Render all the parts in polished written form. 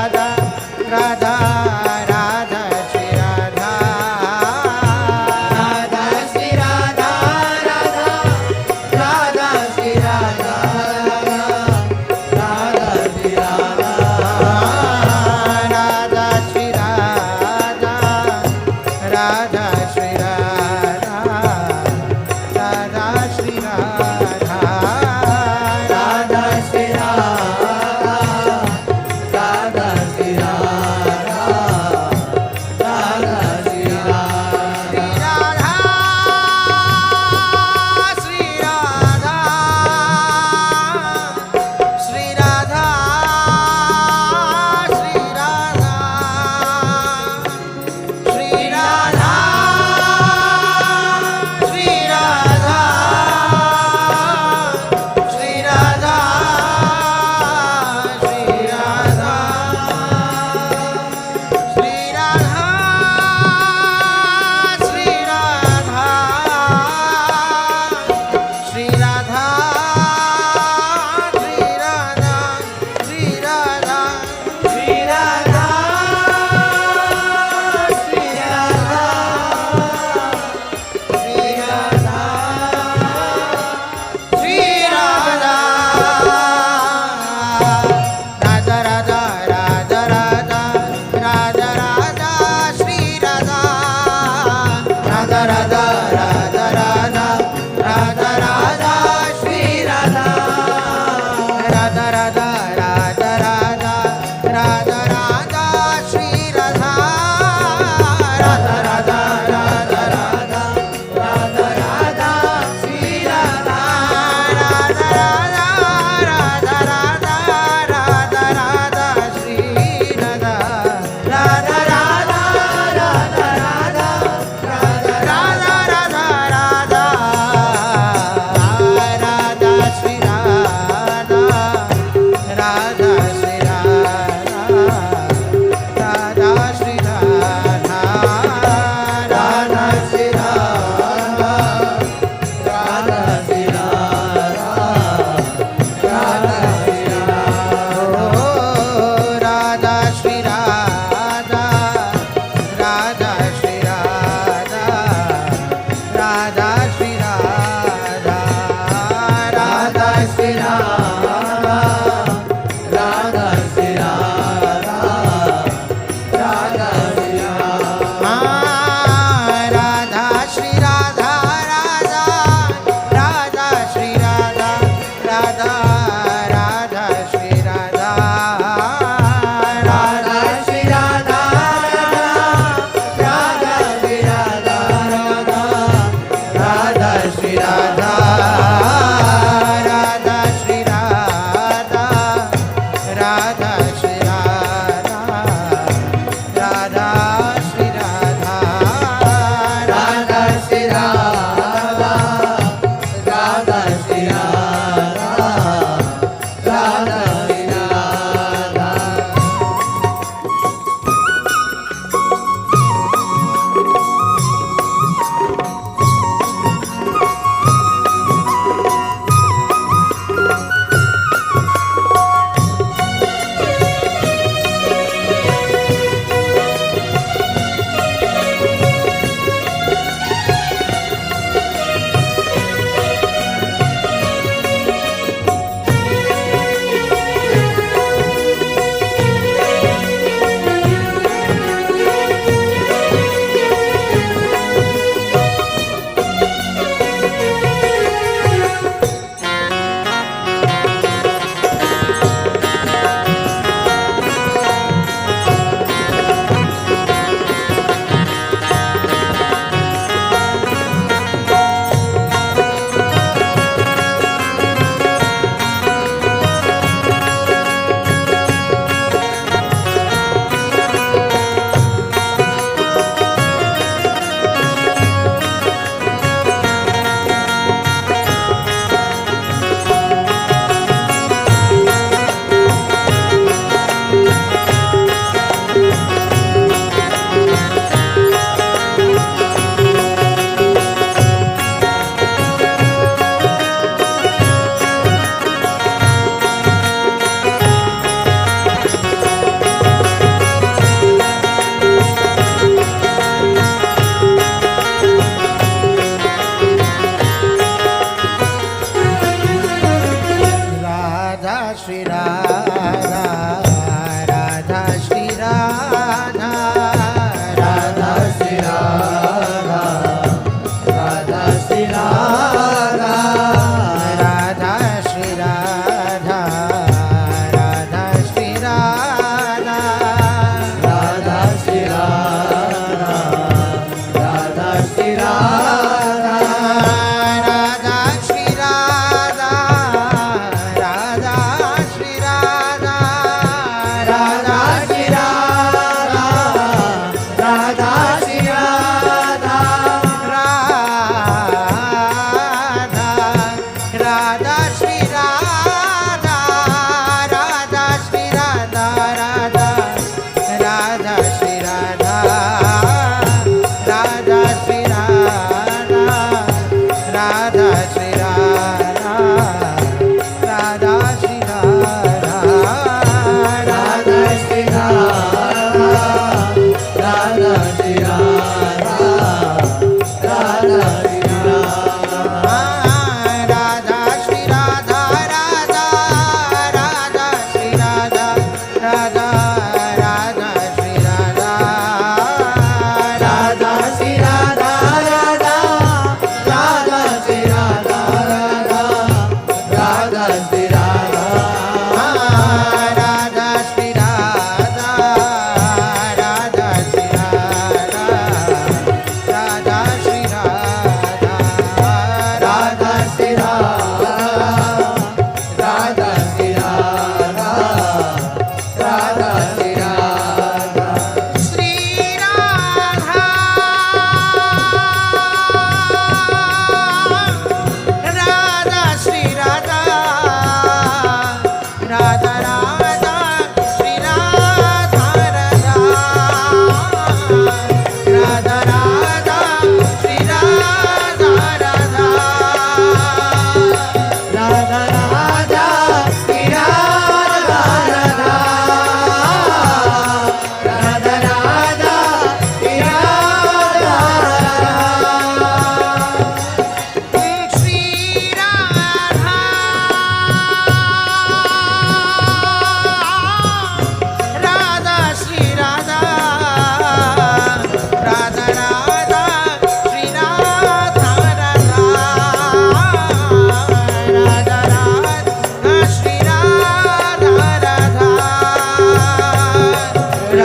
Radha Radha Radha Shri Radha Radha Shri Radha Radha Radha Shri Radha Radha Shri Radha Radha Shri Radha Radha Shri Radha Radha Shri Radha Radha Shri Radha Radha Shri Radha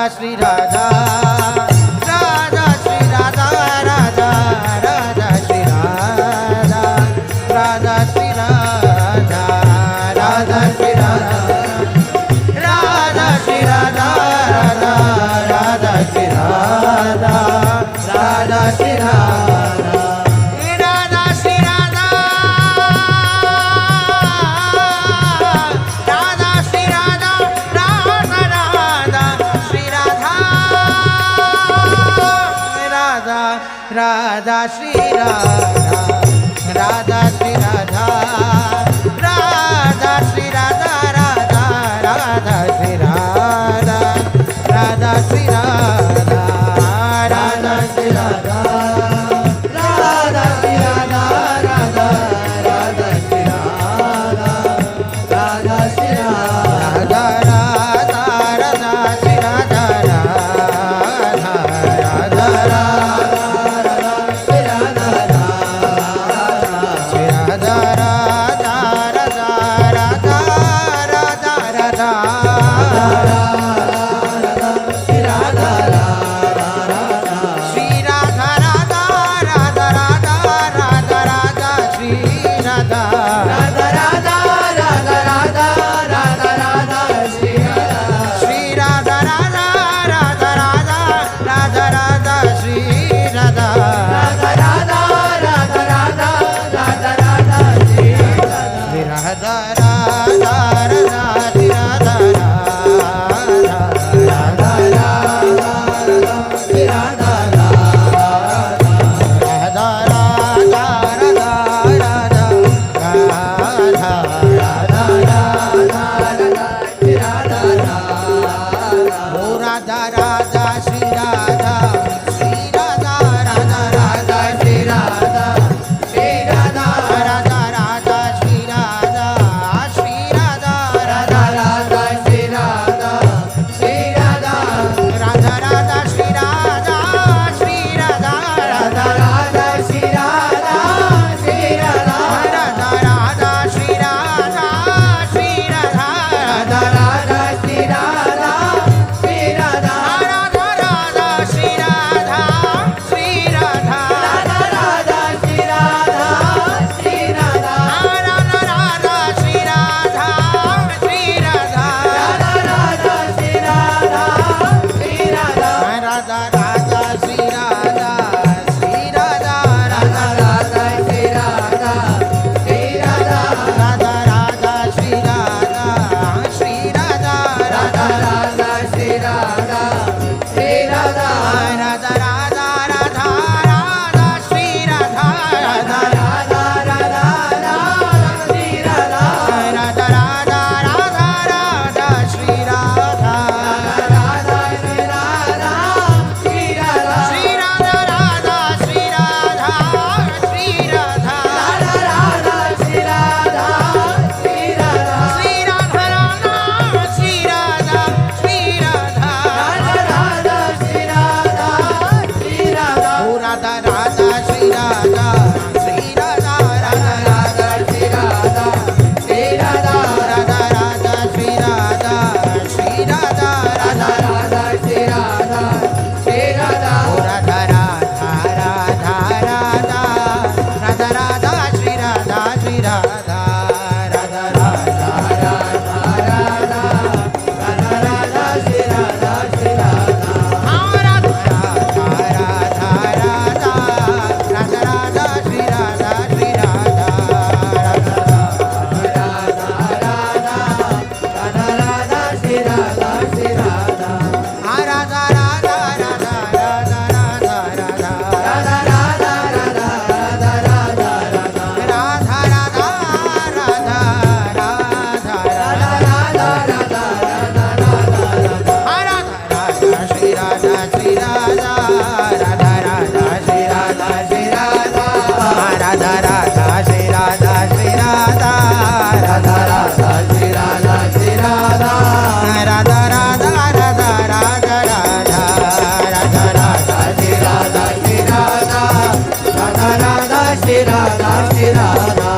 Radha Shri Radha Radha Shri Radha Radha Radha Shri Radha Radha Shri Radha Radha Shri Radha Radha Shri Radha Radha Radha Shri Radha Radha Shri Radha Radha Shri Radha Radha Shri Radha Radha Radha Shri Radha Radha Radha Shri Radha Radha Shri Radha Radha Shri Radha Radha Radha Shri Radha Radha Shri Radha Radha Shri Radha Radha Shri Radha Radha Radha Shri Radha Radha Shri Radha Radha Radha Shri Radha Radha Radha Radha Shri Radha Shri Radha Radha Radha Radha Radha Radha Shri Radha Shri Radha Radha Radha Radha Radha Radha Shri Radha Radha Radha Radha Radha Radha Radha Shri Radha Radha Radha Radha Radha Radha Shri Radha Radha Radha Radha Radha Radha Radha Shri Radha Radha Radha Shri Radha Radha Radha Shri Radha Radha Radha Radha Radha Radha Radha Radha Shri Radha ओ Radha Radha Shri Radha Radha Radha Shri Radha Shri Radha Radha Radha Shri Radha Shri Radha Radha Radha Shri Radha Shri Radha Radha Radha Shri Radha Shri Radha Radha Radha Shri Radha Shri Radha Radha Radha Shri Radha Shri Radha Radha Radha Shri Radha Shri Radha Radha Radha Shri Radha Shri Radha Radha Radha Shri Radha Shri Radha Radha Radha Shri Radha Shri Radha Radha Radha Shri Radha Shri Radha Radha Radha Shri Radha Shri Radha Radha Radha Shri Radha Shri Radha Radha Radha Shri Radha Shri Radha Radha Radha Shri Radha Shri Radha Radha Radha Radha Radha Shri Radha Radha Radha Radha Radha Shri Radha Radha Radha Radha Radha Shri Radha Radha Shri Radha Shri Radha Shri Radha Radha Shri Radha Shri Radha Radha Radha Shri Radha Shri Radha Shri Radha Radha Shri Radha Shri Radha Radha Radha Shri Radha Shri Radha ओ Radha Radha Shri Radha Shri Radha Radha Radha Shri Radha Shri Radha Radha Radha Shri Radha Shri Radha Radha Radha Shri Radha Shri Radha ओ Radha Radha Radha Radha Radha Radha Shri Radha Shri Radha Radha Radha Radha Radha Radha Radha Shri Radha Shri Radha Radha Radha Radha Radha Radha Radha Shri Radha Shri Radha Radha Radha Radha Radha Shri Radha Shri Radha Radha Radha Radha Radha Radha Radha Radha Radha Radha Radha Radha Radha Radha Radha Radha Radha Radha Radha Shri Radha Shri Radha Radha Radha Shri Radha Shri Radha Radha Radha Shri Radha Shri Radha Radha Radha Shri Radha Shri Radha Radha Radha Radha Radha Radha Radha Radha Shri Radha Shri Radha Radha Radha Shri Radha Shri Radha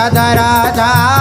Radha Radha